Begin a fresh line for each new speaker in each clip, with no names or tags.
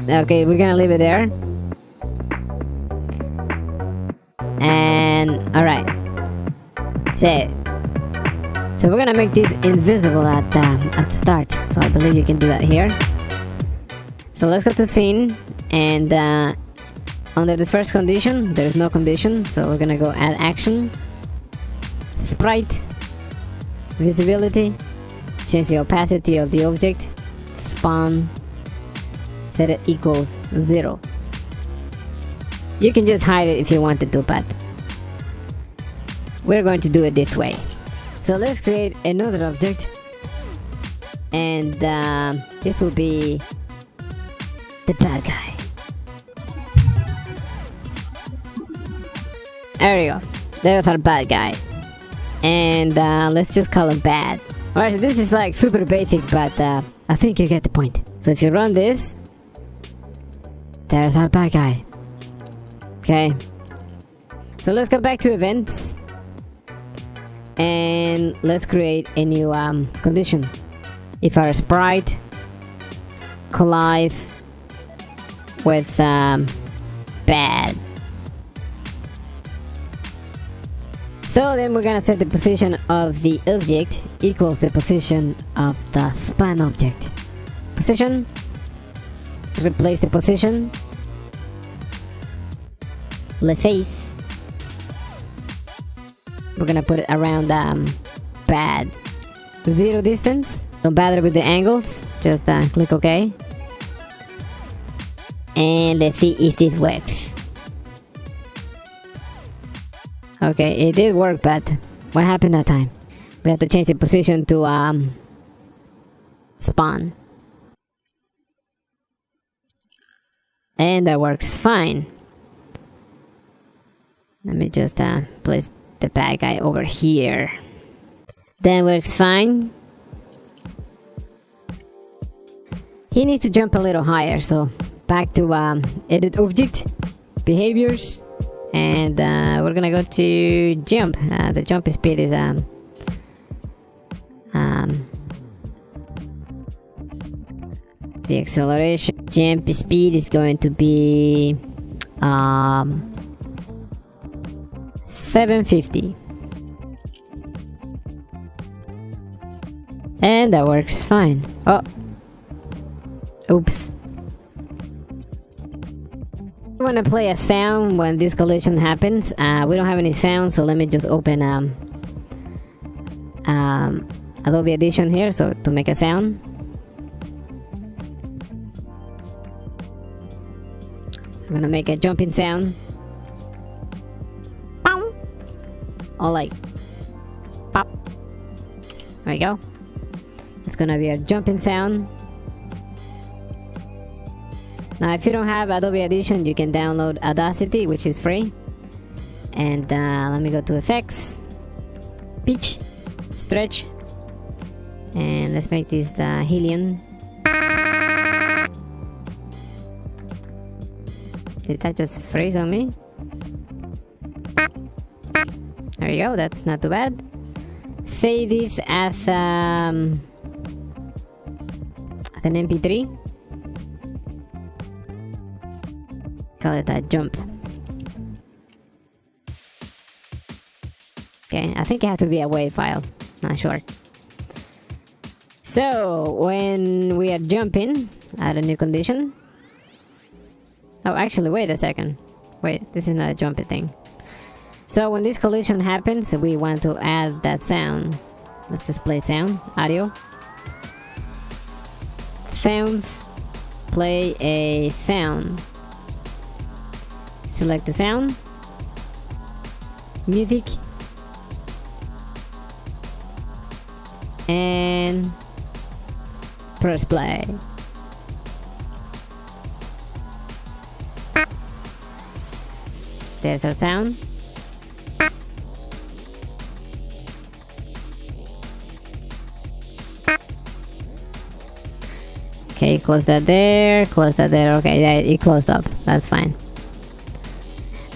Okay, we're gonna leave it there. And alright. So we're gonna make this invisible at start. So I believe you can do that here. So let's go to scene, and under the first condition, there is no condition, so we're gonna go add action, sprite, visibility, change the opacity of the object, spawn, set it equals 0. You can just hide it if you wanted to, but we're going to do it this way. So let's create another object, and this will be the bad guy. There we go. There's our bad guy. And let's just call him bad. Alright, so this is like super basic, but I think you get the point. So if you run this, there's our bad guy. Okay. So let's go back to events. And let's create a new condition. If our sprite collides with bad. So then we're gonna set the position of the object equals the position of the span object. Position, replace the position, le face. We're gonna put it around bad. 0 distance, don't bother with the angles, just click OK. And let's see if this works. Okay, it did work, but what happened that time? We have to change the position to spawn. And that works fine. Let me just place the bad guy over here. That works fine. He needs to jump a little higher, so back to edit object, behaviors, and we're gonna go to jump. The jump speed is the acceleration jump speed is going to be 750, and that works fine. Oh, oops. I want to play a sound when this collision happens. We don't have any sound, so let me just open Adobe Audition here, so to make a sound. I'm gonna make a jumping sound. Pow! Or like pop. There we go. It's gonna be a jumping sound. Now if you don't have Adobe Audition, you can download Audacity, which is free. And let me go to effects, pitch, stretch, and let's make this the Helium. Did that just freeze on me? There you go, that's not too bad. Save this as an MP3. Call it a jump. Okay, I think it has to be a WAV file, not sure. So when we are jumping, add a new condition. Oh, actually, wait a second. Wait, this is not a jumpy thing. So when this collision happens, we want to add that sound. Let's just play sound, audio. Sounds, play a sound. Select the sound, music, and press play. There's our sound. Okay, close that there, close that there. Okay, yeah, it closed up. That's fine.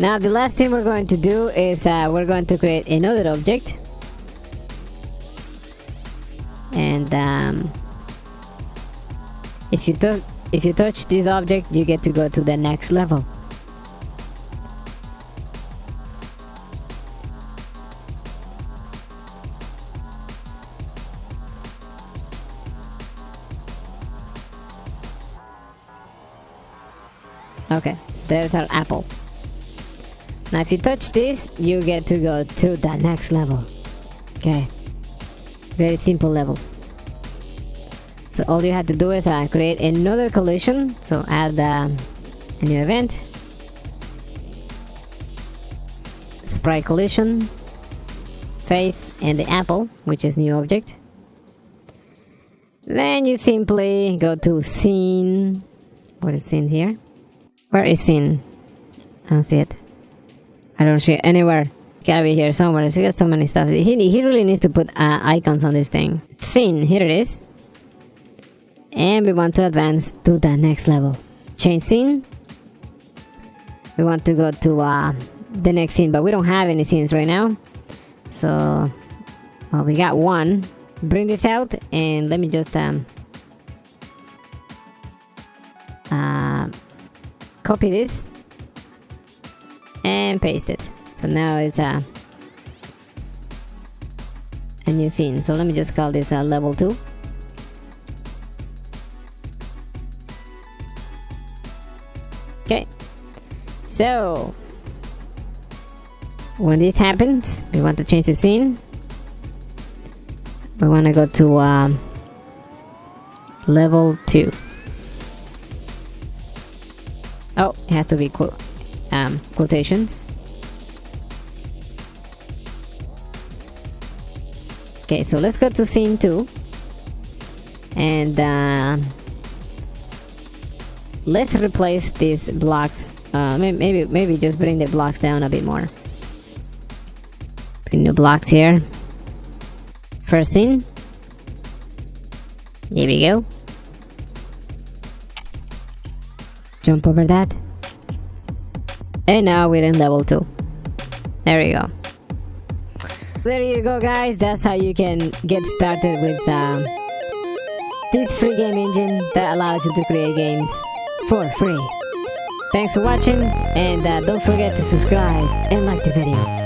Now the last thing we're going to do is we're going to create another object. And if if you touch this object, you get to go to the next level. Okay, there's our apple. Now if you touch this, you get to go to the next level. Okay, very simple level. So all you have to do is create another collision. So add a new event, sprite collision, faith, and the apple, which is new object. Then you simply go to scene. What is scene here? Where is scene? I don't see it. I don't see it anywhere. Gotta be here somewhere. There's got so many stuff. He really needs to put icons on this thing. Scene, here it is. And we want to advance to the next level. Change scene. We want to go to the next scene, but we don't have any scenes right now. So, well, we got one. Bring this out and let me just copy this and paste it. So now it's a new scene. So let me just call this level 2. Okay, so when this happens, we want to change the scene. We want to go to level 2. Oh, it has to be quotations. Okay, so let's go to scene 2. And let's replace these blocks. Maybe just bring the blocks down a bit more. Bring new blocks here. First scene. Here we go. Jump over that. And now we're in level 2. There you go. There you go, guys. That's how you can get started with this free game engine that allows you to create games for free. Thanks for watching, and don't forget to subscribe and like the video.